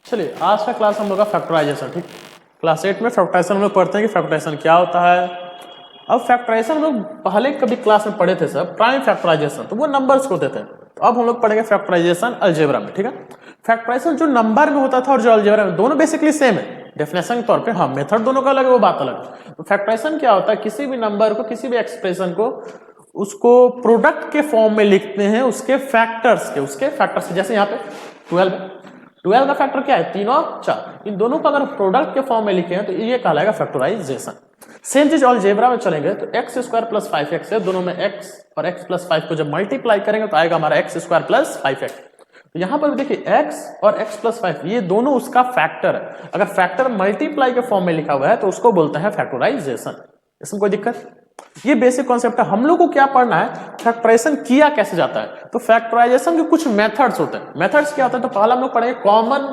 चलिए आज का क्लास हम लोग का फैक्टराइजेशन, ठीक। क्लास 8 में फैक्टराइजेशन हम लोग पढ़ते हैं कि फैक्टराइजेशन क्या होता है। अब फैक्टराइजेशन हम लोग पहले कभी क्लास में पढ़े थे सब प्राइम फैक्टराइजेशन, तो वो नंबर्स को होते थे। तो अब हम लोग पढ़ेंगे फैक्टराइजेशन अलजेब्रा में, ठीक है। फैक्टराइजेशन जो नंबर में होता था और जो अलजेब्रा में, दोनों बेसिकली सेम है डेफिनेशन के तौर पे। हाँ, मेथड दोनों का अलग है, वो बात अलग है। तो फैक्टराइजेशन क्या होता है, किसी भी नंबर को, किसी भी एक्सप्रेशन को, उसको प्रोडक्ट के फॉर्म में लिखते हैं उसके फैक्टर्स के, जैसे यहाँ पे 12 का फैक्टर क्या है, 3 और 4। इन दोनों को अगर प्रोडक्ट के फॉर्म में लिखे हैं तो ये कहलाएगा फैक्टराइजेशन। सेम चीज अलजेब्रा में चलेंगे तो एक्स स्क्वायर प्लस 5x है, दोनों में x और x प्लस 5 को जब मल्टीप्लाई करेंगे तो आएगा हमारा एक्स स्क्वायर प्लस 5x। तो यहां पर भी देखिए x और x प्लस 5 ये दोनों उसका फैक्टर है। अगर फैक्टर मल्टीप्लाई के फॉर्म में लिखा हुआ है तो उसको बोलते हैं फैक्टराइजेशन। इसमें कोई दिक्कत? ये बेसिक कॉन्सेप्ट है। हम लोग को क्या पढ़ना है, फैक्टराइजेशन किया कैसे जाता है। तो फैक्टराइजेशन के कुछ मेथड्स होते हैं। मेथड्स क्या होते हैं, तो पहला हम लोग पढ़ेंगे common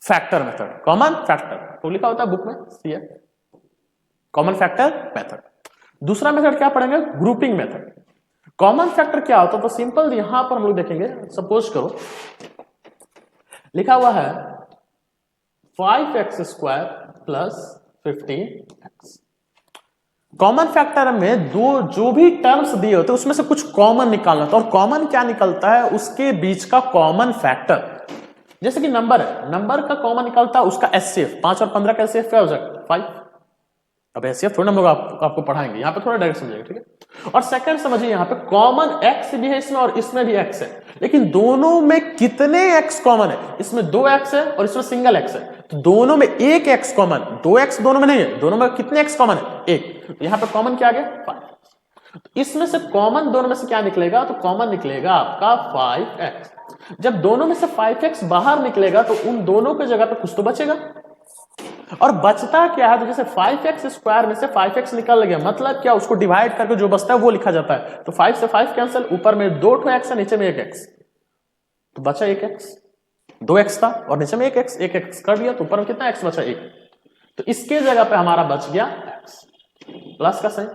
factor method. Common factor तो लिखा होता है बुक में, सी कॉमन फैक्टर मेथड। दूसरा मेथड क्या पढ़ेंगे, ग्रुपिंग मेथड। कॉमन फैक्टर क्या होता है, तो सिंपल यहां पर हम लोग देखेंगे। सपोज करो लिखा हुआ है 5x square plus 15x। Common factor में दो जो भी टर्म्स दिए होते हैं उसमें से कुछ कॉमन निकालना होता है। और कॉमन क्या निकलता है, उसके बीच का कॉमन फैक्टर। जैसे कि नंबर है, नंबर का कॉमन निकलता है उसका एचसीएफ। 5 और 15 का एचसीएफ क्या हो जाएगा, 5। अब एचसीएफ थोड़ा हम लोग आपको पढ़ाएंगे, यहाँ पे थोड़ा डायरेक्ट समझेंगे, ठीक है। और सेकंड समझिए, यहाँ पे कॉमन एक्स भी है इसमें और इसमें भी एक्स है, लेकिन दोनों में कितने एक्स कॉमन है। इसमें 2 एक्स है और इसमें सिंगल एक्स है, तो दोनों में 1 एक्स कॉमन। 2 एक्स दोनों में नहीं है, दोनों में कितने एक्स कॉमन है, 1। तो यहाँ पे कॉमन क्या आ गया, 5। तो इसमें से कॉमन दोनों में से क्या निकलेगा, तो कॉमन निकलेगा आपका 5x। जब दोनों में से 5x बाहर निकलेगा तो उन दोनों के जगह पे कुछ तो बचेगा। और बचता क्या है, तो जैसे 5x स्क्वायर में से 5x निकल गया, मतलब क्या, उसको डिवाइड करके जो बचता है वो लिखा जाता है। तो 5 से 5 कैंसिल, ऊपर में 2 x है, नीचे में 1x, तो बचा 1x। 2x था और नीचे में 1x, 1x कर दिया तो ऊपर में कितना x बचा, 1। तो इसके जगह पे हमारा बच गया x प्लस का साइन।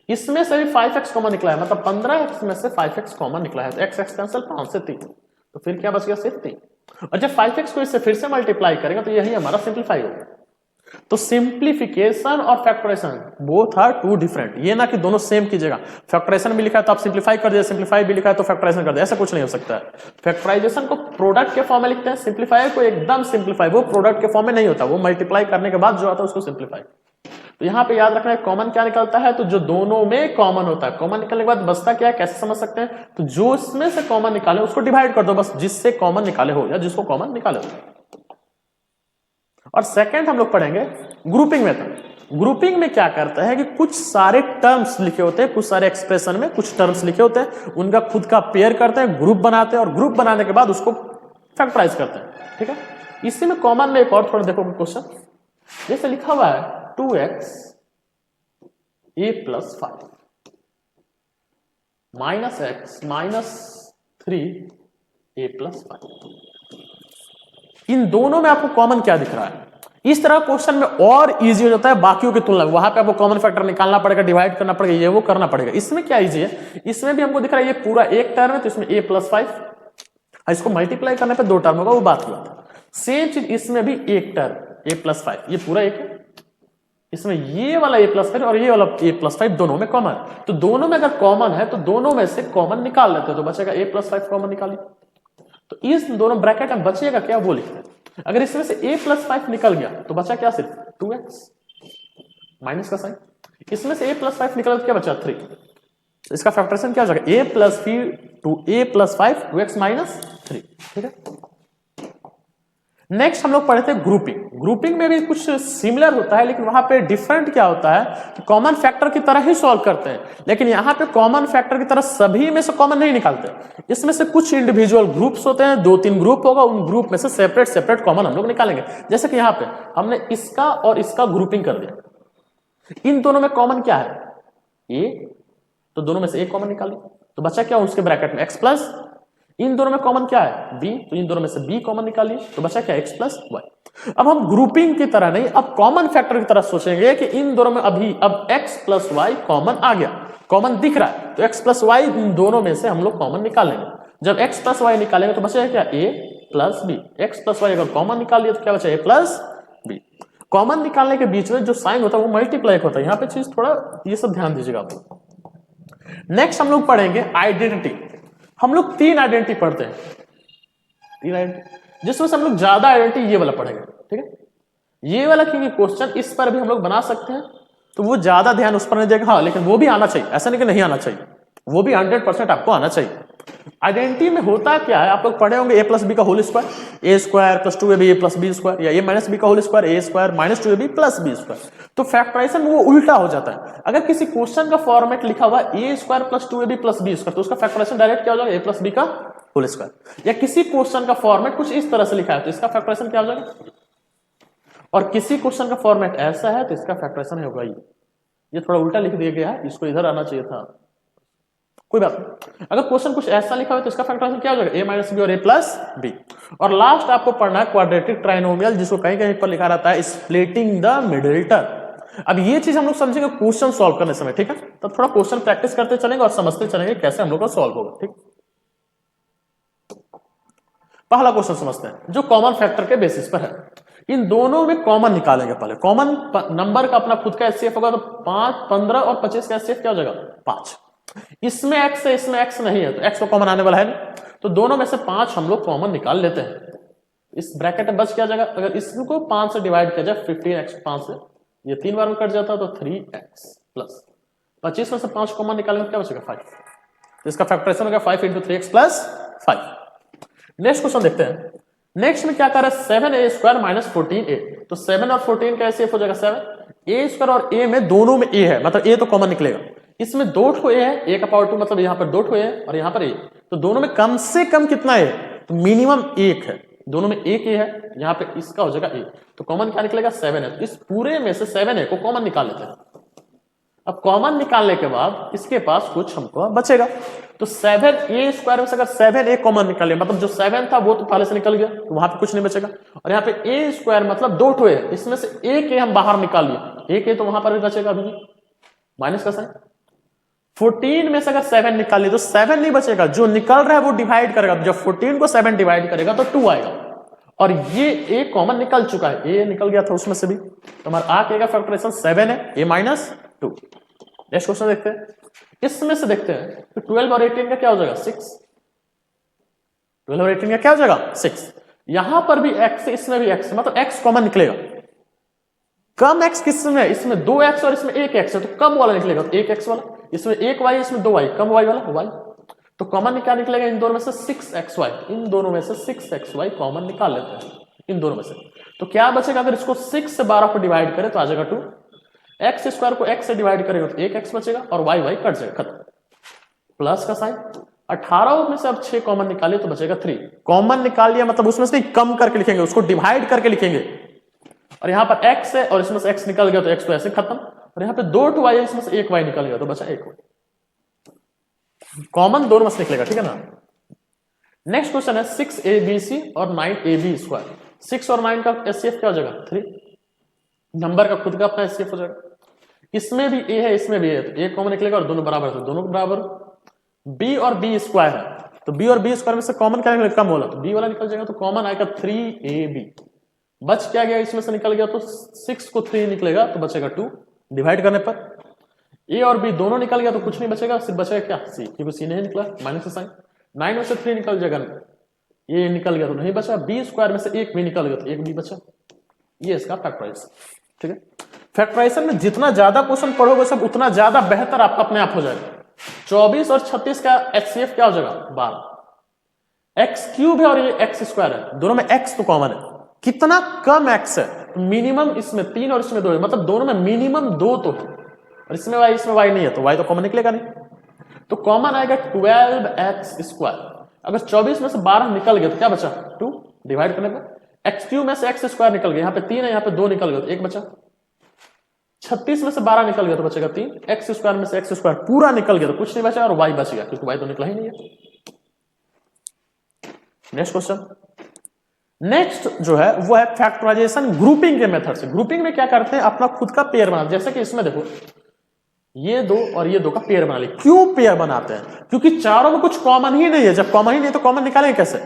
इसमें से भी 5x कॉमन निकला है, मतलब 15x में से 5x कॉमन निकला है, तो x कैंसिल, 5 से 3, तो फिर क्या बच गया, सिर्फ 3। और जब 5x को इससे फिर से मल्टीप्लाई करेंगे तो यही हमारा सिंप्लीफाई होगा। तो सिंप्लीफिकेशन और factorisation both are two different. ये ना कि दोनों सेम कीजिएगा, फैक्टराइजेशन भी लिखा है तो आप सिंप्लीफाई कर दिया, सिंप्लीफाई भी लिखा है तो फैक्टराइजेशन कर दिया, ऐसा कुछ नहीं हो सकता है। फैक्टराइजेशन को प्रोडक्ट के फॉर्म में लिखते हैं, सिंप्लीफाई को एकदम सिंप्लीफाई, वो प्रोडक्ट के फॉर्म में नहीं होता, वो मल्टीप्लाई करने के बाद जो आता है उसको सिंप्लीफाई। तो यहां पे याद रखना है कॉमन क्या निकलता है, तो जो दोनों में कॉमन होता है। कॉमन निकलने के बाद बचता क्या है, कैसे समझ सकते हैं, तो जो इसमें से कॉमन निकाले उसको डिवाइड कर दो बस, जिससे कॉमन निकाले हो या जिसको कॉमन निकाले हो। और सेकंड हम लोग पढ़ेंगे ग्रुपिंग मेथड। ग्रुपिंग में क्या करता है कि कुछ सारे टर्म्स लिखे होते हैं, कुछ सारे एक्सप्रेशन में कुछ टर्म्स लिखे होते हैं, उनका खुद का पेयर करते हैं, ग्रुप बनाते हैं और ग्रुप बनाने के बाद उसको फैक्टराइज करते हैं, ठीक है। इसी में कॉमन में एक और थोड़ा देखो क्वेश्चन, जैसे लिखा हुआ है 2x a plus 5 minus x minus 3 a plus 5। इन दोनों में आपको कॉमन क्या दिख रहा है। इस तरह क्वेश्चन में और इजी हो जाता है बाकियों की तुलना में। वहां पे आपको कॉमन फैक्टर निकालना पड़ेगा, डिवाइड करना पड़ेगा, ये वो करना पड़ेगा। इसमें क्या इजी है, इसमें भी हमको दिख रहा है ये पूरा एक टर्म है तो इसमें a प्लस 5, इसको मल्टीप्लाई करने पे 2 टर्म होगा, वो बात हुआ था। सेम चीज इसमें भी एक टर्म a प्लस 5, ये पूरा एक है, इसमें ये वाला a प्लस 5 और ये वाला a प्लस 5 दोनों में कॉमन। तो दोनों में अगर कॉमन है तो दोनों में से कॉमन निकाल लेते हैं, तो बचेगा a प्लस 5 कॉमन निकालिए। तो इस दोनों ब्रैकेट में बचेगा क्या, वो लिखते हैं। अगर इसमें से a प्लस 5 निकल गया तो बचा क्या, सिर्फ 2x माइनस का साइन। इसमें से a प्लस 5 निकला तो क्या बचा, 3। तो इसका फैक्टराइजेशन क्या हो जाएगा, a प्लस 5 2x माइनस 3, ठीक है। नेक्स्ट हम लोग पढ़े थे ग्रुपिंग। ग्रुपिंग में भी कुछ सिमिलर होता है, लेकिन वहां पे डिफरेंट क्या होता है कि कॉमन फैक्टर की तरह ही सॉल्व करते हैं, लेकिन यहां पे कॉमन फैक्टर की तरह सभी में से कॉमन नहीं निकालते। इसमें से कुछ इंडिविजुअल ग्रुप्स होते हैं, 2-3 ग्रुप होगा, उन ग्रुप में से सेपरेट कॉमन हम लोग निकालेंगे। जैसे कि यहाँ पे हमने इसका और इसका ग्रुपिंग कर दिया। इन दोनों में कॉमन क्या है, ए, तो दोनों में से एक कॉमन निकालिए, तो बचा क्या उसके ब्रैकेट में x प्लस। इन दोनों में कॉमन क्या है, b, तो इन दोनों में से b कॉमन निकालिए, तो बचा क्या, x प्लस y। अब हम ग्रुपिंग की तरह नहीं, अब कॉमन फैक्टर की तरह सोचेंगे कि इन दोनों में अब x प्लस y कॉमन आ गया, कॉमन दिख रहा है, तो x प्लस y इन दोनों में से हम लोग कॉमन निकालेंगे। जब x प्लस y निकालेंगे तो बचेगा क्या, a plus b, x plus y अगर कॉमन निकाल लिया तो क्या बचा, ए प्लस बी। कॉमन निकालने के बीच में जो साइन होता है वो मल्टीप्लाई होता है, यहां पे चीज थोड़ा ये सब ध्यान दीजिएगा आप। नेक्स्ट हम लोग पढ़ेंगे आइडेंटिटी। हम लोग 3 आइडेंटिटी पढ़ते हैं, 3 आइडेंटिटी, जिसमें से हम लोग ज्यादा आइडेंटिटी ये वाला पढ़ेंगे, ठीक है। ये वाला क्योंकि क्वेश्चन इस पर भी हम लोग बना सकते हैं, तो वो ज्यादा ध्यान उस पर नहीं देगा, हाँ लेकिन वो भी आना चाहिए, ऐसा नहीं कि नहीं आना चाहिए, वो भी 100% आपको आना चाहिए। आइडेंटिटी में होता क्या है, आप लोग पढ़े होंगे ए प्लस बी का whole square, A square plus 2ab A plus B square, या ए माइनस बी का whole square, A square minus 2ab plus B square. तो फैक्टराइजेशन वो उल्टा हो जाता है। अगर किसी क्वेश्चन का फॉर्मेट लिखा हुआ A square plus 2ab plus B square, तो उसका फैक्टराइजेशन डायरेक्ट क्या हो जाएगा, ए प्लस बी का होल स्क्वायर। या किसी क्वेश्चन का फॉर्मेट कुछ इस तरह से लिखा है तो इसका फैक्टराइजेशन क्या हो जाएगा, और किसी क्वेश्चन का फॉर्मेट ऐसा है तो इसका फैक्टराइजेशन होगा ये थोड़ा उल्टा लिख दिया गया है, इसको इधर आना चाहिए था, कोई बात नहीं। अगर क्वेश्चन कुछ ऐसा लिखा हो तो इसका फैक्टराइजेशन क्या हो जाएगा, ए माइनस बी और ए प्लस बी। और लास्ट आपको पढ़ना है क्वाड्रेटिक ट्राइनोमियल, जिसको कहीं कहीं पर लिखा रहता है स्प्लिटिंग द मिडिल टर्म। अब ये चीज हम लोग समझेंगे क्वेश्चन सॉल्व करने समय, ठीक है। तो थोड़ा क्वेश्चन प्रैक्टिस करते चलेंगे और समझते चलेंगे कैसे हम लोग का सॉल्व होगा, ठीक। पहला क्वेश्चन समझते हैं जो कॉमन फैक्टर के बेसिस पर है। इन दोनों में कॉमन निकालेंगे पहले। कॉमन नंबर का अपना खुद का एचसीएफ होगा, तो 5, 15 और 25 का एचसीएफ क्या हो जाएगा, 5। इसमें x है, इसमें x नहीं है, तो x तो कॉमन आने वाला है नहीं, तो दोनों में से 5 हम लोग कॉमन निकाल लेते हैं। इस ब्रैकेट में बच क्या जाएगा, अगर इसको 5 से डिवाइड किया जाए 15x 5 से, ये 3 बार में कट जाता है तो 3x प्लस 25 में से 5 कॉमन निकालेंगे क्या बचेगा, 5। तो इसका फैक्टराइजेशन होगा 5 × 3x प्लस 5। नेक्स्ट क्वेश्चन देखते हैं। नेक्स्ट में क्या कर रहा है, 7a स्क्वायर माइनस 14a, तो 7 और 14 का एचसीएफ हो जाएगा 7। a स्क्वायर और a में दोनों में a है, मतलब a तो कॉमन निकलेगा। इसमें 2 ठो a है, a का पावर 2, मतलब यहाँ पर 2 ठो a है और यहाँ पर a, तो दोनों में कम से कम कितना है, तो मिनिमम 1 है, दोनों में एक a है, यहाँ पे इसका हो जाएगा a, तो कॉमन क्या निकलेगा, 7 है। तो इस पूरे में से 7a को कॉमन निकाल लेते हैं। अब कॉमन निकालने के बाद इसके पास कुछ हमको बचेगा, तो 7a स्क्वायर में से अगर 7a कॉमन निकाले, मतलब जो 7 था वो तो पहले से निकल गया, तो वहां पे कुछ नहीं बचेगा। और यहाँ पे a स्क्वायर मतलब 2 ठो है, इसमें से एक a हम बाहर निकाल लिए, एक a तो वहां पर भी बचेगा, अभी माइनस का साइन। 14 में से अगर 7 निकाल लिए तो 7 नहीं बचेगा, जो निकल रहा है वो डिवाइड करेगा, जब 14 को 7 डिवाइड करेगा तो 2 आएगा, और ये a कॉमन निकल चुका है, a निकल गया था उसमें से भी, तो हमारा आ के फैक्टराइजेशन 7 है, a माइनस 2। नेक्स्ट क्वेश्चन देखते हैं। इसमें से देखते हैं तो 12 और 18 का क्या हो जाएगा, 6। 12 और 18 का क्या हो जाएगा, 6। यहां पर भी x है, इसमें भी x है, मतलब x कॉमन निकलेगा। कम x किसमें है, इसमें 2x और इसमें 1x है, तो कम वाला निकलेगा, तो 1x वाला। इसमें 1y, इसमें 2y, कम y वाला y, तो कॉमन क्या निकलेगा इन दोनों में से, 6xy। इन दोनों में से 6xy कॉमन निकाल लेते हैं इन दोनों में से, तो क्या बचेगा, अगर इसको 6 से 12 को डिवाइड करें तो आ जाएगा 2, x स्क्वायर को x से डिवाइड करेगा तो 1x बचेगा, और y कट जाएगा, खत्म, प्लस का साइन। 18 में से अब 6 कॉमन निकालिए तो बचेगा 3। कॉमन निकाल लिया मतलब उसमें से कम करके लिखेंगे, उसको डिवाइड करके लिखेंगे, और यहाँ पर x है और इसमें से x निकल गया तो x तो ऐसे खत्म, और यहाँ पे 2 y है, इसमें से 1 y निकल गया तो बचा 1 y। कॉमन दोनों में से निकलेगा, ठीक है ना। नेक्स्ट क्वेश्चन है 6abc और 9ab स्क्वायर। 6 और 9 का एचसीएफ क्या हो जाएगा, 3। नंबर का खुद का अपना एचसीएफ हो जाएगा। इसमें भी a है, इसमें भी है, तो a कॉमन निकलेगा और दोनों बराबर, तो दोनों बराबर। b और b स्क्वायर है, तो b और b स्क्वायर में से कॉमन क्या निकलेगा, कम होला, तो b वाला निकल जाएगा, तो कॉमन आएगा 3ab। बच क्या गया, इसमें से निकल गया तो 6 को 3 निकलेगा तो बचेगा 2, डिवाइड करने पर। a और b दोनों निकल गया तो कुछ नहीं बचेगा, सिर्फ बचेगा क्या, c, क्योंकि c नहीं निकला, माइनस का साइन। 9 में से 3 निकल जाएगा, ये निकल गया तो नहीं बचा। b स्क्वायर में से 1 भी निकल गया तो 1 भी बचा। ये इसका फैक्टराइजेशन, ठीक है। फैक्टराइजेशन में जितना ज्यादा क्वेश्चन पढ़ोगे सब उतना ज्यादा बेहतर आपका अपने आप हो जाएगा। 24 और 36 का एचसीएफ क्या हो जाएगा, 12। एक्स क्यूब है और ये एक्स स्क्वायर है, दोनों में एक्स तो कॉमन है, कितना कम एक्स है, मिनिमम इसमें 3 और इसमें 2 है, मतलब दोनों में मिनिमम 2 तो है, और इसमें y नहीं है, तो y तो कॉमन निकलेगा नहीं, तो कॉमन आएगा 12x स्क्वायर। अगर 24 में से 12 निकल गया तो क्या बचा, 2, डिवाइड करने पर। एक्स क्यूब में से एक्स स्क्वायर निकल गया, यहाँ पे 3 है, यहाँ पे 2 निकल गया तो 1 बचा। 36 में से 12 निकल गया तो बचेगा 3, एक्स स्क्वायर में से एक्स स्क्वायर पूरा निकल गया तो कुछ नहीं बचा, और y बच गया क्योंकि y तो निकला ही नहीं है। Next question. नेक्स्ट जो है वो है फैक्टराइजेशन ग्रुपिंग के मेथड से। ग्रुपिंग में क्या करते हैं, अपना खुद का पेयर बना, जैसे कि इसमें देखो ये दो और ये दो का पेयर बना लिया। क्यों पेयर बनाते हैं? क्योंकि चारों में कुछ कॉमन ही नहीं है। जब कॉमन ही नहीं तो कॉमन निकालेंगे कैसे?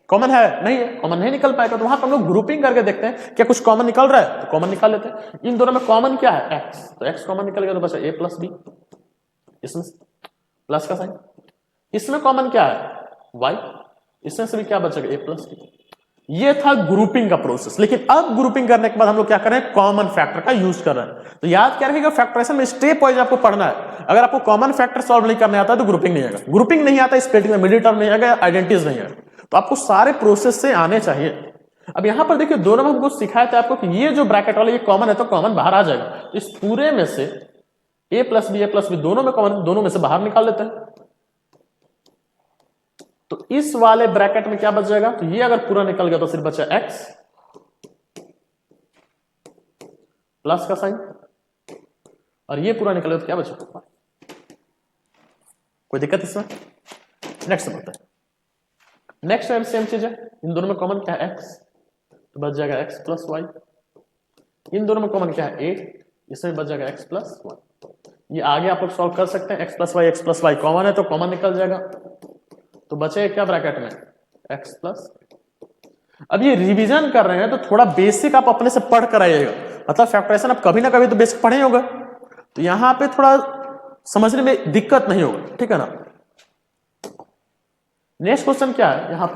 कॉमन है नहीं है, कॉमन नहीं निकल पाएगा। तो वहां पर हम लोग ग्रुपिंग करके देखते हैं क्या कुछ कॉमन निकल रहा है, तो कॉमन निकाल लेते हैं। इन दोनों में कॉमन क्या है? एक्स, तो एक्स कॉमन निकल गया तो बचा ए प्लस बी, इसमें प्लस का साइन। इसमें कॉमन क्या है? वाई, इसमें से भी क्या बचेगा? ए प्लस बी। ये था ग्रुपिंग का प्रोसेस। लेकिन अब ग्रुपिंग करने के बाद हम लोग क्या कर रहे हैं? कॉमन फैक्टर का यूज कर रहे हैं। तो याद क्या रखिएगा, फैक्टराइजेशन में स्टेप वाइज आपको पढ़ना है। अगर आपको कॉमन फैक्टर सॉल्व नहीं करने आता है तो ग्रुपिंग नहीं आएगा। ग्रुपिंग नहीं आता, स्प्लिटिंग में मिडिल टर्म नहीं आएगा, आइडेंटिटीज नहीं आएगा। तो आपको सारे प्रोसेस से आने चाहिए। अब यहां पर देखिए दोनों में हमको सिखाया था आपको कि ये जो ब्रैकेट वाला ये कॉमन है तो कॉमन बाहर आ जाएगा। तो इस पूरे में से ए प्लस बी दोनों में कॉमन, दोनों में से बाहर निकाल लेते हैं। तो इस वाले ब्रैकेट में क्या बच जाएगा? तो ये अगर पूरा निकल गया तो सिर्फ बचा एक्स प्लस का साइन, और ये पूरा निकल गया तो क्या बचा? कोई दिक्कत इसमें? नेक्स्ट बढ़ते हैं। नेक्स्ट टाइम सेम चीज है, इन दोनों में कॉमन क्या है? एक्स, तो बच जाएगा एक्स प्लस वाई। इन दोनों में कॉमन क्या है? ए, इसमें बच जाएगा एक्स प्लस वाई। ये आगे आप लोग सॉल्व कर सकते हैं। एक्स प्लस वाई कॉमन है तो कॉमन निकल जाएगा। तो बचे क्या ब्रैकेट में? X plus. अब ये रिवीजन कर रहे हैं तो थोड़ा बेसिक आप अपने से पढ़ कर आइएगा। मतलब फैक्टराइजेशन आप कभी ना कभी तो बेसिक पढ़े होगा, तो यहां पे थोड़ा समझने में दिक्कत नहीं होगा, ठीक है ना। नेक्स्ट क्वेश्चन क्या है? यहां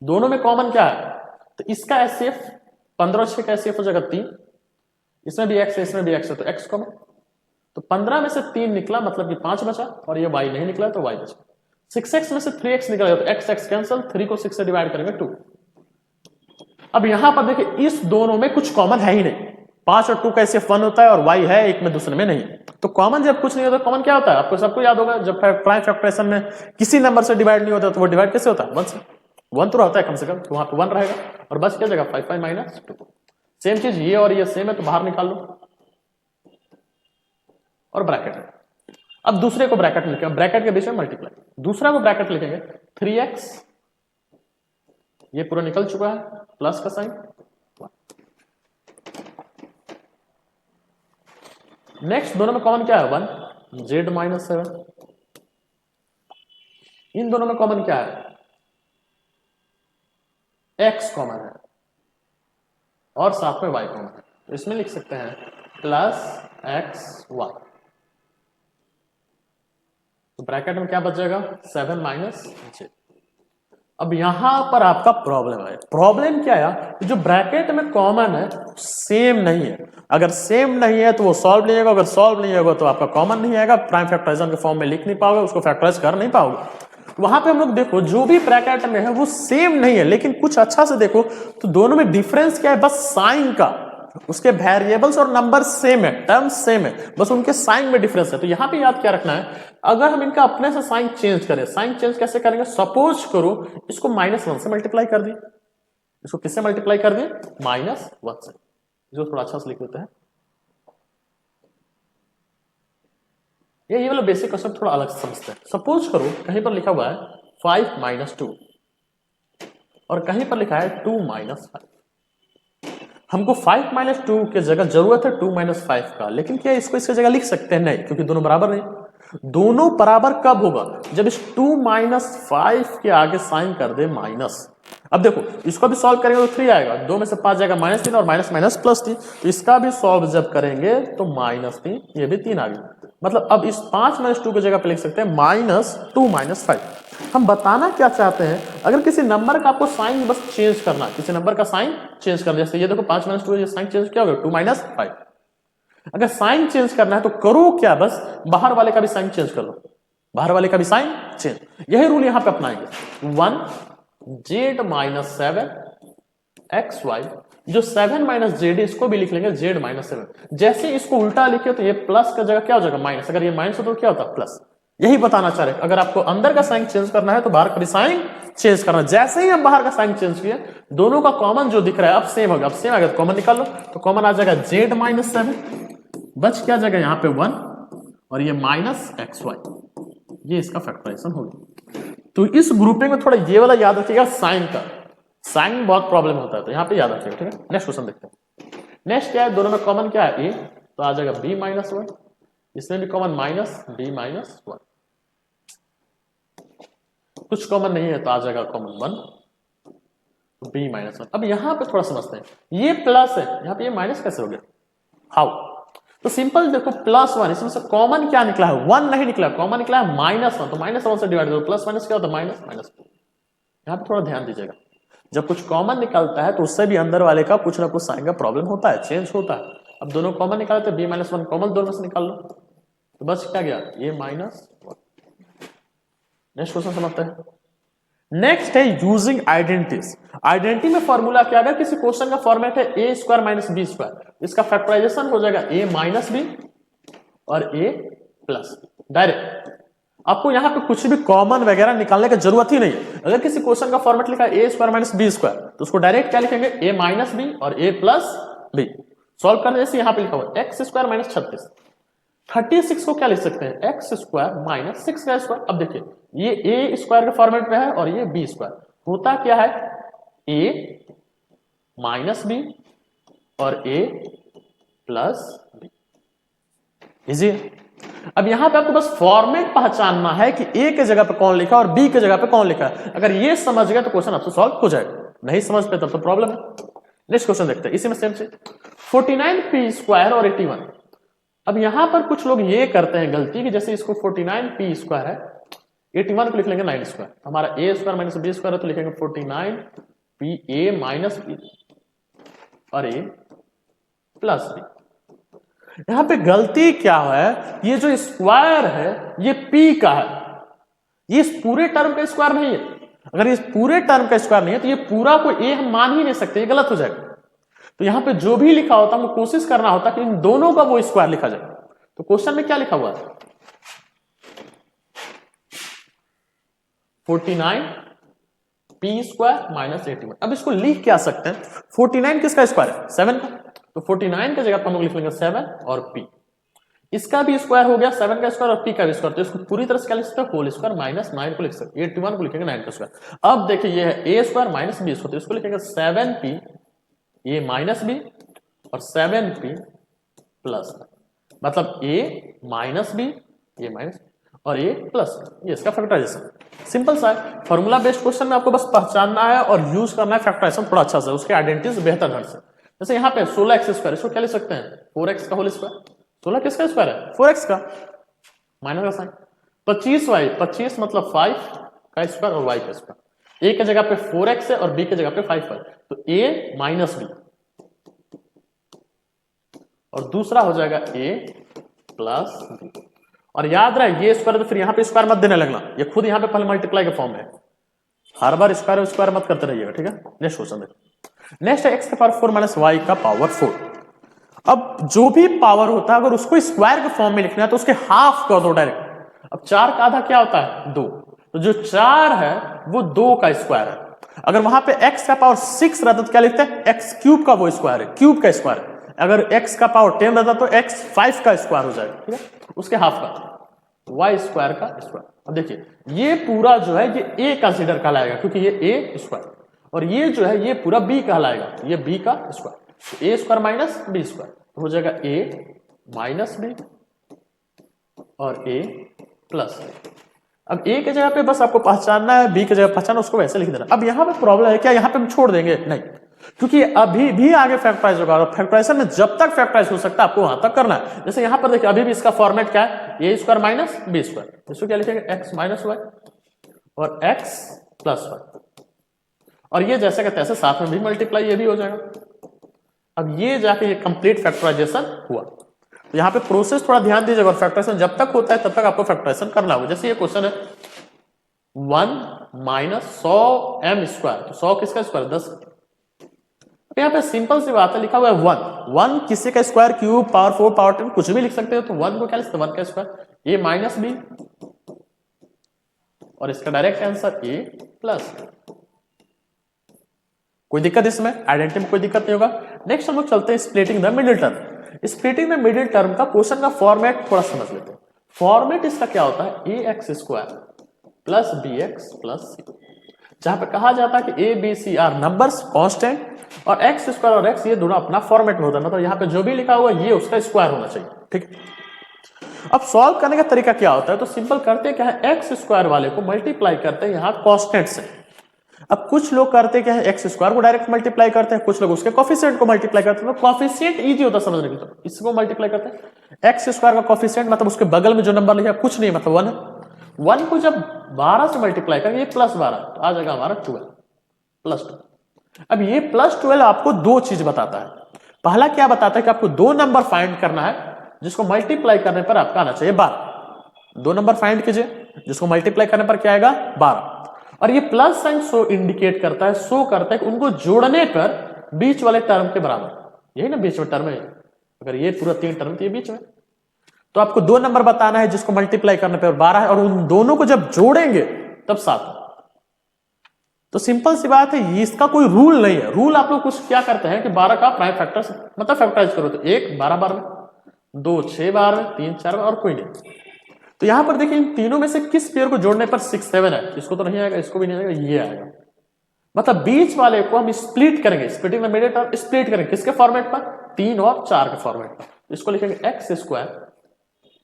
दोनों में कॉमन क्या है? तो इसका एचसीएफ 15 और 6 का एचसीएफ हो जाएगा 3। इसमें भी एक्स है, इसमें भी एक्स है, तो एक्स कॉमन। तो 15 में से 3 निकला, मतलब कि 5 बचा, और ये y नहीं निकला तो y बचा। 6x में से 3x निकला तो x x कैंसल, 3 को 6 से डिवाइड करेंगे 2। अब यहां पर देखिए इस दोनों में कुछ कॉमन है ही नहीं। 5 और 2 का एचसीएफ 1 होता है और y है एक में, दूसरे में नहीं। तो कॉमन जब कुछ नहीं होता, कॉमन क्या होता है? आपको सबको याद होगा, जब प्राइम फैक्टराइजेशन में किसी नंबर से डिवाइड नहीं होता तो वो डिवाइड कैसे होता है? 1 से। 1 तो रहता है कम से कम, तो वहां पे 1 रहेगा और बस क्या जगह 5 माइनस 2। सेम चीज ये और ये सेम है तो बाहर निकाल लो और ब्रैकेट है। अब दूसरे को ब्रैकेट में लिखेंगे, ब्रैकेट के बीच में मल्टीप्लाई। दूसरा को ब्रैकेट लिखेंगे 3x, ये पूरा निकल चुका है, प्लस का साइन। नेक्स्ट दोनों में कॉमन क्या है? 1 z माइनस 7। इन दोनों में कॉमन क्या है? x कॉमन है और साथ में y कॉमन है, तो इसमें लिख सकते हैं प्लस एक्स वाई। तो ब्रैकेट में क्या बच जाएगा? 7 माइनस j। अब यहां पर आपका प्रॉब्लम है। प्रॉब्लम क्या है? जो ब्रैकेट में कॉमन है सेम नहीं है। अगर सेम नहीं है तो वो सॉल्व नहीं होगा, अगर सॉल्व नहीं होगा तो आपका कॉमन नहीं आएगा, प्राइम फैक्टराइजेशन के फॉर्म में लिख नहीं पाओगे, उसको फैक्टराइज कर नहीं पाओगे। वहां पे हम लोग देखो जो भी ब्रैकेट में है वो सेम नहीं है, लेकिन कुछ अच्छा से देखो तो दोनों में डिफरेंस क्या है? बस साइन का। उसके वेरिएबल्स और नंबर सेम है, टर्म्स सेम है, बस उनके साइन में डिफरेंस है। तो यहां पे याद क्या रखना है? अगर हम इनका अपने से साइन चेंज करें, साइन चेंज कैसे करेंगे? सपोज करो इसको -1 से मल्टीप्लाई कर दिए, इसको किससे मल्टीप्लाई कर दिए? -1 से। जो थोड़ा अच्छा से लिख देते हैं। ये वाला बेसिक क्वेश्चन थोड़ा अलग समझते हैं। सपोज करो कहीं पर लिखा हुआ है 5 माइनस 2 और कहीं पर लिखा है 2 माइनस 5। हमको 5 माइनस 2 के जगह जरूरत है 2 माइनस 5 का, लेकिन क्या इसको इसकी जगह लिख सकते हैं? नहीं, क्योंकि दोनों बराबर नहीं। दोनों बराबर कब होगा? जब इस 2 माइनस 5 के आगे साइन कर दे माइनस। अब देखो इसको भी सॉल्व करेंगे तो 3 आएगा, 2 में से 5 जाएगा -3 और माइनस माइनस +3। तो इसका भी सॉल्व जब करेंगे तो -3, ये भी 3 आ गया। मतलब अब इस 5 माइनस 2 की जगह पे लिख सकते हैं -2 माइनस 5। हम बताना क्या चाहते हैं? अगर किसी नंबर का आपको साइन बस चेंज करना, किसी नंबर का साइन चेंज करना, जैसे ये देखो 5 माइनस 2, ये साइन चेंज क्या होगा? 2 माइनस 5। अगर साइन चेंज करना है तो करो क्या? बस बाहर वाले का भी साइन चेंज कर लो, बाहर वाले का भी साइन चेंज। यही रूल यहां पे अपनाएंगे। 1 z माइनस 7 एक्स वाई, जो 7 माइनस जेड इसको भी लिख लेंगे z माइनस 7। जैसे इसको उल्टा लिखे तो ये प्लस का जगह क्या हो जाएगा? माइनस। अगर ये माइनस हो तो क्या होता है? प्लस। यही बताना चाह रहे हैं। अगर आपको अंदर का साइन चेंज करना है तो बाहर का भी साइन चेंज करना। जैसे ही हम बाहर का साइन चेंज किए, दोनों का कॉमन जो दिख रहा है अब सेम होगा। अब सेम आ गया तो कॉमन निकाल लो, तो कॉमन आ जाएगा z माइनस 7, बच क्या जाएगा यहाँ पे 1 और ये माइनस एक्स वाई। ये इसका फैक्टराइजेशन होगा। तो इस ग्रुपिंग में थोड़ा ये वाला याद रखिएगा, साइन का। साइन में बहुत प्रॉब्लम होता है, तो यहाँ पे याद रखिएगा, ठीक है। नेक्स्ट क्वेश्चन देखते हैं। नेक्स्ट क्या है? दोनों में कॉमन क्या है? ए, तो आ जाएगा b माइनस 1, इसमें भी कॉमन माइनस b माइनस 1, कुछ कॉमन नहीं है तो आ जाएगा कॉमन 1, तो b माइनस 1। अब यहां पे थोड़ा समझते हैं, ये प्लस है, यहां पे ये माइनस कैसे हो गया, हाउ? तो सिंपल देखो, प्लस 1, इसमें से कॉमन क्या निकला है, 1 नहीं निकला, कॉमन निकला है माइनस 1, तो माइनस 1 से डिवाइड करो, प्लस माइनस क्या होता है, माइनस माइनस। यहां पे थोड़ा ध्यान दीजिएगा, जब कुछ कॉमन निकलता है तो उससे भी अंदर वाले का कुछ ना कुछ साइन का प्रॉब्लम होता है, चेंज होता है। अब दोनों कॉमन निकाले तो b माइनस 1 कॉमन दोनों में से निकाल लो, तो बस क्या गया, a माइनस 1। नेक्स्ट क्वेश्चन समझते हैं। नेक्स्ट है यूजिंग आइडेंटिटीज। आइडेंटिटी में फॉर्मूला क्या, अगर किसी क्वेश्चन का फॉर्मेट है a square minus b square, इसका फैक्टराइजेशन हो जाएगा a माइनस b और a प्लस। डायरेक्ट आपको यहां पे कुछ भी कॉमन वगैरह निकालने की जरूरत ही नहीं है। अगर किसी क्वेश्चन का फॉर्मेट लिखा है a square minus b square, तो उसको डायरेक्ट क्या लिखेंगे, a माइनस b और a प्लस b। सॉल्व करने जैसे यहां पे लिखा हुआ एक्स स्क्वायर माइनस 36 को क्या लिख सकते हैं, एक्स स्क्वायर माइनस 6 का स्क्वायर। अब देखिए ये a स्क्वायर के फॉर्मेट में है और ये b स्क्वायर, होता क्या है, a माइनस b और a प्लस b। इजी। अब यहां पे आपको बस फॉर्मेट पहचानना है कि a के जगह पे कौन लिखा और b के जगह पे कौन लिखा है। अगर ये समझ गए तो क्वेश्चन आपसे सॉल्व हो जाएगा, नहीं समझ पे तब तो प्रॉब्लम है। नेक्स्ट क्वेश्चन देखते हैं, इसी में सेम चीज, 49p स्क्वायर और 81। अब यहां पर कुछ लोग ये करते हैं गलती कि जैसे इसको 49p स्क्वायर है, 81 को लिख लेंगे 9 स्क्वायर, हमारा a square minus b square है तो लिखेंगे 49pa माइनस b और a प्लस b। यहां पे गलती क्या है, ये जो स्क्वायर है ये p का है, ये इस पूरे टर्म का स्क्वायर नहीं है। अगर इस पूरे टर्म का स्क्वायर नहीं है तो ये पूरा को a हम मान ही नहीं सकते, ये गलत हो जाएगा। तो यहां पे जो भी लिखा होता हमको कोशिश करना होता कि इन दोनों का वो स्क्वायर लिखा जाए। तो क्वेश्चन में क्या लिखा हुआ है, 49p स्क्वायर माइनस 81। अब इसको लिख क्या सकते हैं, 49 किसका स्क्वायर है, 7 का, तो 49 की जगह पर हम लोग लिख लेंगे 7 और p, इसका भी स्क्वायर हो गया 7 का स्क्वायर और p का भी स्क्वायर, तो इसको पूरी तरह से क्या लिख सकते हैं, होल स्क्वायर माइनस 9 को लिख सकते हैं, 81 को लिखेंगे 9 का स्क्वायर। अब देखिए ये है a square minus b square, तो इसको लिखेंगे 7p a माइनस b और 7p प्लस, मतलब a minus b a minus और a प्लस, ये इसका फैक्टराइजेशन। सिंपल सा है, फॉर्मूला बेस्ड क्वेश्चन में आपको बस पहचानना है और यूज करना है फैक्टराइजेशन थोड़ा अच्छा से, उसके आइडेंटिटीज बेहतर ढंग से। जैसे यहाँ पे 16x स्क्वायर, इसको क्या लिख सकते हैं, 4x का होल स्क्वायर। 16 किसका स्क्वायर है, 4x का, माइनस का साइन। 25y, 25 मतलब 5 का स्क्वायर और y का स्क्वायर, a की जगह पे 4x है और b की जगह पे 5y, तो a माइनस b और दूसरा हो जाएगा a प्लस b। और याद रहे ये स्क्वायर तो फिर यहां पे स्क्वायर मत देने लगना, ये खुद यहां पे पहले मल्टीप्लाई के फॉर्म में है, हर बार स्क्वायर मत करते रहिएगा, ठीक है। नेक्स्ट क्वेश्चन देखो, नेक्स्ट है x का पावर 4 माइनस y का पावर 4। अब जो भी पावर होता है अगर उसको स्क्वायर के फॉर्म में लिखना है तो उसके हाफ कर दो डायरेक्ट। अब 4 का आधा क्या होता है, 2, तो जो 4 है वो 2 का स्क्वायर है। अगर वहां पे x का पावर 6 रहता तो क्या लिखते हैं, x क्यूब का वो स्क्वायर है, क्यूब का स्क्वायर है। अगर x का पावर 10 रहता तो x 5 का स्क्वायर हो जाएगा, ठीक है, उसके हाफ का, y स्क्वायर का स्क्वायर। अब देखिए ये पूरा जो है ये a कंसीडर कहलाएगा क्योंकि ये a स्क्वायर, और ये जो है ये पूरा b कहलाएगा, ये b का स्क्वायर, तो a square minus b square हो जाएगा a माइनस b और a प्लस। अब a के जगह पे बस आपको पहचानना है, b की जगह पहचानना, उसको वैसे लिख देना। अब यहां पे प्रॉब्लम है क्या, यहां पे हम छोड़ देंगे नहीं, क्योंकि अभी भी आगे फैक्टराइज होगा और फैक्टराइजेशन में जब तक फैक्टराइज हो सकता है आपको वहां तक करना है। जैसे यहां पर देखिए अभी भी इसका फॉर्मेट क्या है, a square minus b square, इसको क्या लिखेंगे, x माइनस y और x प्लस y, और ये जैसे का तैसे साथ में भी मल्टीप्लाई ये भी हो जाएगा। अब ये जाके ये कंप्लीट फैक्टराइजेशन हुआ। तो यहाँ पे प्रोसेस थोड़ा ध्यान दीजिएगा, और फैक्टराइजेशन जब तक होता है तब तक आपको फैक्टराइजेशन करना होगा। जैसे ये क्वेश्चन है 1 माइनस 100m स्क्वायर, तो 100 किसका स्क्वायर, 10। यहाँ पे सिंपल सी बात है, लिखा हुआ है 1 किसी का स्क्वायर, क्यूब, पावर 4, पावर 10 कुछ भी लिख सकते हो, तो 1 को क्या लिखते हैं, 1 का स्क्वायर, a माइनस b और इसका डायरेक्ट आंसर a प्लस। कोई दिक्कत इसमें, आइडेंटिटी में कोई दिक्कत नहीं होगा। नेक्स्ट हम लोग चलते हैं splitting the middle term. Splitting the middle term का क्वेश्चन का फॉर्मेट थोड़ा समझ लेते हैं। फॉर्मेट इसका क्या होता है, ax square plus bx plus c, जहां पे कहा जाता है कि a b c are numbers constant और एक्स स्क्वायर और एक्स ये दोनों अपना फॉर्मेट में होता है, मतलब यहाँ पे जो भी लिखा हुआ ये उसका स्क्वायर होना चाहिए, ठीक है। अब सॉल्व करने का तरीका क्या होता है, तो सिंपल करते क्या है, एक्स स्क्वायर वाले को मल्टीप्लाई करते हैं यहाँ कांस्टेंट से। अब कुछ लोग करते क्या है, एक्स स्क्वायर को डायरेक्ट मल्टीप्लाई करते हैं, कुछ लोग उसके कोफिशिएंट को मल्टीप्लाई करते हैं। तो कोफिशिएंट इजी होता है समझने के लिए, तो इसको मल्टीप्लाई करते हैं। एक्स स्क्वायर का कोफिशिएंट मतलब उसके बगल में जो नंबर लिखा है कुछ नहीं, मतलब 1 है। 1 को जब 12 से मल्टीप्लाई करेंगे, ये प्लस 12 तो आ जाएगा हमारा 12 प्लस 2। अब ये प्लस 12 आपको दो चीज बताता है। पहला क्या बताता है कि आपको दो नंबर फाइंड करना है जिसको मल्टीप्लाई करने पर आपका आना चाहिए 12। दो नंबर फाइंड कीजिए जिसको मल्टीप्लाई करने पर क्या आएगा 12। और ये प्लस साइन शो इंडिकेट करता है, शो करता है कि उनको जोड़ने पर बीच वाले टर्म के बराबर, यही ना बीच में टर्म है, अगर ये पूरा 3 टर्म तो ये बीच में। तो आपको दो नंबर बताना है जिसको मल्टीप्लाई करने पर 12 है, और उन दोनों को जब जोड़ेंगे तब 7। तो सिंपल सी बात है, इसका कोई रूल नहीं है। रूल आप लोग कुछ क्या करते हैं कि 12 का प्राइम फैक्टर मतलब फैक्टराइज करो, तो 1 12 बार में, 2 6 बार में, 3 4 बार, और कोई नहीं। तो यहां पर देखिए इन तीनों में से किस पेयर को जोड़ने पर 6 7 है, इसको तो नहीं आएगा, इसको भी नहीं आएगा, ये आएगा। मतलब बीच वाले को हम स्प्लिट करेंगे, splitting the middle term split करेंगे किसके फॉर्मेट पर, 3 और 4 के फॉर्मेट पर। इसको लिखेंगे x square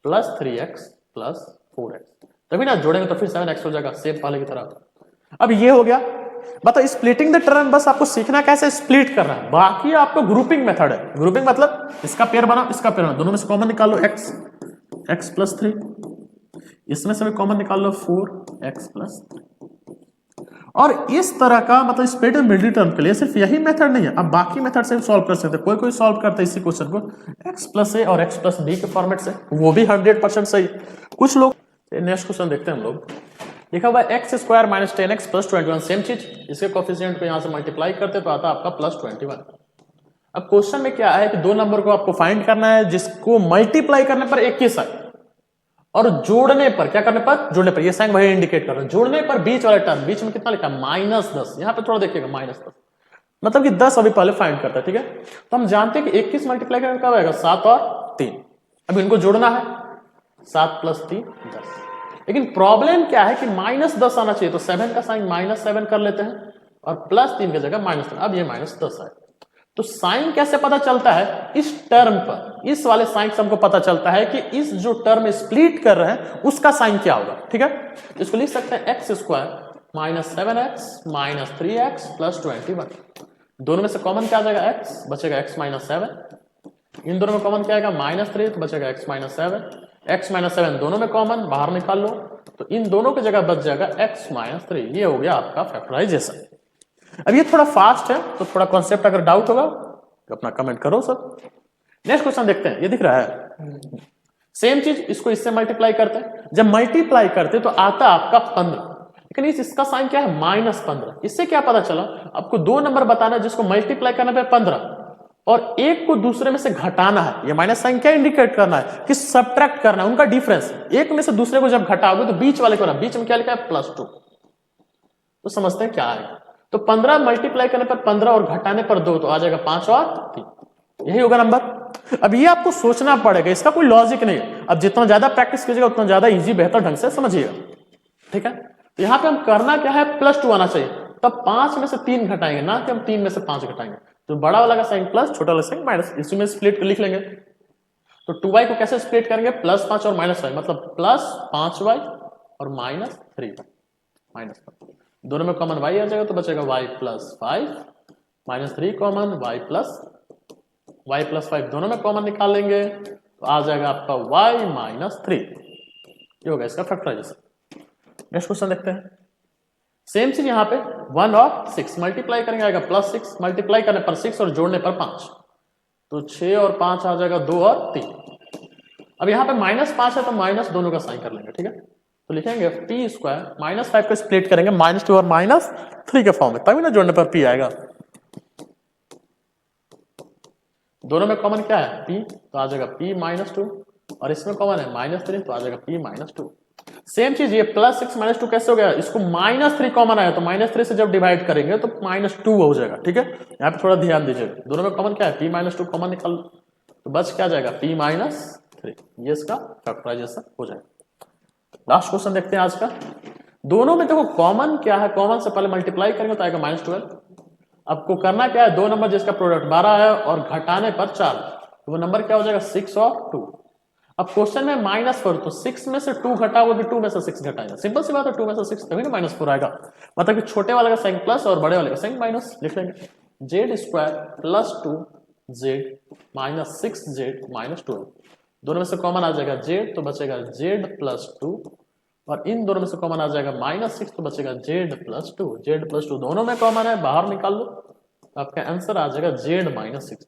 plus 3x plus 4x, तभी ना जोड़ेंगे तो फिर 7x हो जाएगा सेम पहले की तरह। अब ये हो गया, मतलब स्प्लिटिंग द टर्म बस आपको सीखना कैसे स्प्लिट करना है, बाकी आपको ग्रुपिंग मेथड है। ग्रुपिंग मतलब इसका पेयर बनाओ, इसका पेयर बनाओ, दोनों में से कॉमन निकाल लो x प्लस 3, इसमें से भी कॉमन निकाल लो 4x प्लस 3। और इस तरह का मतलब स्प्लिट द मिडिल टर्म के लिए सिर्फ यही मेथड नहीं है, अब बाकी मेथड से सॉल्व कर सकते हैं। कोई कोई सॉल्व करता है इसी क्वेश्चन को x प्लस a और x प्लस b के फॉर्मेट से, वो भी 100% सही। कुछ लोग, नेक्स्ट क्वेश्चन देखते हैं हम लोग, लिखा हुआ है x square minus 10x plus 21, same चीज, इसके कोफिशिएंट को यहां से मल्टीप्लाई करते तो आता आपका प्लस 21। अब क्वेश्चन में क्या है कि दो नंबर को आपको फाइंड करना है जिसको मल्टीप्लाई करने पर 21 है, और जोड़ने पर क्या करने पर, जोड़ने पर, ये साइन वही इंडिकेट कर रहा है, जोड़ने पर बीच वाला टर्म, बीच में कितना लिखा है -10, यहां पे थोड़ा देखिएगा -10, मतलब कि 10 अभी पहले फाइंड करता है, ठीक है। तो हम जानते हैं कि 21 मल्टीप्लाई करने का आएगा 7 और 3, अब इनको जोड़ना है 7 प्लस 3 10। लेकिन प्रॉब्लम क्या है कि -10 आना चाहिए, तो 7 का साइन -7 कर लेते हैं और प्लस 3 की जगह -3, अब ये -10 है। तो साइन कैसे पता चलता है, इस टर्म पर, इस वाले साइन से हमको पता चलता है कि इस जो टर्म स्प्लिट कर रहे हैं उसका साइन क्या होगा, ठीक है। इसको लिख सकते हैं x square minus 7x minus 3x plus 21। दोनों में से कॉमन क्या आ जाएगा, x बचेगा x माइनस 7, इन दोनों में कॉमन क्या आएगा -3, तो बचेगा x माइनस 7, x माइनस 7 दोनों में कॉमन बाहर निकाल लो, तो इन दोनों की जगह बच जाएगा x माइनस 3। ये हो गया आपका फैक्टराइजेशन। अब ये थोड़ा फास्ट है, तो थोड़ा कॉन्सेप्ट अगर डाउट होगा तो अपना कमेंट करो सब। नेक्स्ट क्वेश्चन देखते हैं, ये दिख रहा है सेम चीज, इसको इससे मल्टीप्लाई करते हैं, जब मल्टीप्लाई करते तो आता आपका 15, लेकिन इसका साइन क्या है -15। इससे क्या पता चला, आपको दो नंबर बताना है जिसको मल्टीप्लाई करने पे 15 और एक को दूसरे में से घटाना है। ये माइनस साइन क्या इंडिकेट करना है कि सब्ट्रैक्ट करना है उनका डिफरेंस, एक में से दूसरे को जब घटाओगे तो बीच वाले को ना, बीच में क्या लिखा है +2, तो समझते हैं क्या आएगा। तो 15 मल्टीप्लाई करने पर 15 और घटाने पर 2, तो आ जाएगा 5 और 3, यही होगा नंबर। अब ये आपको सोचना पड़ेगा, इसका कोई लॉजिक नहीं है। अब जितना ज्यादा प्रैक्टिस कीजिएगा उतना ज्यादा इजी बेहतर ढंग से समझिएगा, ठीक है। तो यहां पे हम करना क्या है, +2 आना चाहिए, तब 5 में से 3 घटाएंगे, ना कि हम 3 में से 5 घटाएंगे। तो बड़ा वाला का साइन प्लस, छोटा वाला साइन माइनस, इसी में स्प्लिट लिख लेंगे। तो 2y को कैसे स्प्लिट करेंगे, +5 और -y, मतलब +5y और -3y, -5, दोनों में कॉमन y आ जाएगा, तो बचेगा y + 5 -3 कॉमन, y + 5 दोनों में कॉमन निकाल लेंगे, तो आ जाएगा आपका y - 3। ये होगा इसका फैक्टराइजेशन। नेक्स्ट क्वेश्चन देखते हैं, सेम चीज यहां पे 1 और 6 मल्टीप्लाई करेंगे, आएगा +6, मल्टीप्लाई करने पर 6 और जोड़ने पर 5, तो 6 और 5 आ जाएगा 2 और 3। अब यहां पे -5 है तो माइनस दोनों का साइन कर लेंगे, ठीक है। तो लिखेंगे p स्क्वायर -5 को स्प्लिट करेंगे -2 और -3 के फॉर्म में, तभी ना जोड़ने पर p आएगा। दोनों में कॉमन क्या है p, तो आ जाएगा p -2, और इसमें कॉमन है -3, तो आ जाएगा p -2। सेम चीज ये +6 -2 कैसे हो गया, इसको -3 कॉमन आया, तो -3 से जब डिवाइड करेंगे तो -2 हो जाएगा, ठीक है। यहाँ पे थोड़ा ध्यान दीजिएगा, दोनों में कॉमन क्या है p -2 कॉमन निकाल, तो बच क्या जाएगा p -3, ये इसका फैक्टराइजेशन हो जाएगा। लास्ट क्वेश्चन देखते हैं आज का, दोनों में देखो कॉमन क्या है, कॉमन से पहले मल्टीप्लाई करेंगे तो आएगा -12, आपको करना क्या है, 2 नंबर जिसका प्रोडक्ट 12 है और घटाने पर 4, तो वो नंबर क्या हो जाएगा 6 और 2। अब क्वेश्चन में -4, तो 6 में से 2 घटाओगे कि 2 में से 6 घटाएगा, सिंपल सी बात है, 2 में से 6 तभी ना -4 आएगा, मतलब कि छोटे वाले का साइन प्लस और बड़े वाले का साइन माइनस लिख लेंगे। z² + 2z - 6z - 12, दोनों में से कॉमन आ जाएगा z, तो बचेगा z + 2, और इन दोनों में से कॉमन आ जाएगा -6, तो बचेगा z + 2, z + 2 दोनों में कॉमन है, बाहर निकाल लो, आपका आंसर आ जाएगा z - 6।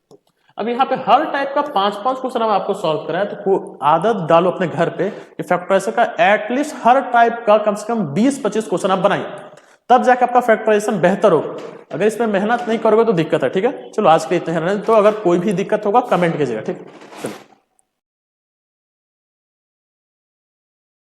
अब यहाँ पे हर टाइप का 5-5 क्वेश्चन हम आपको सॉल्व कराया, तो आदत डालो अपने घर पे कि फैक्टराइजेशन का एटलीस्ट हर टाइप का कम से कम 20-25 क्वेश्चन आप बनाइए, तब जाकर आपका फैक्टराइजेशन बेहतर होगा। अगर इसमें मेहनत नहीं करोगे तो दिक्कत है, ठीक है। चलो आज के लिए इतना ही रहने दो, तो अगर कोई भी दिक्कत होगा कमेंट कीजिएगा, ठीक है। चलो।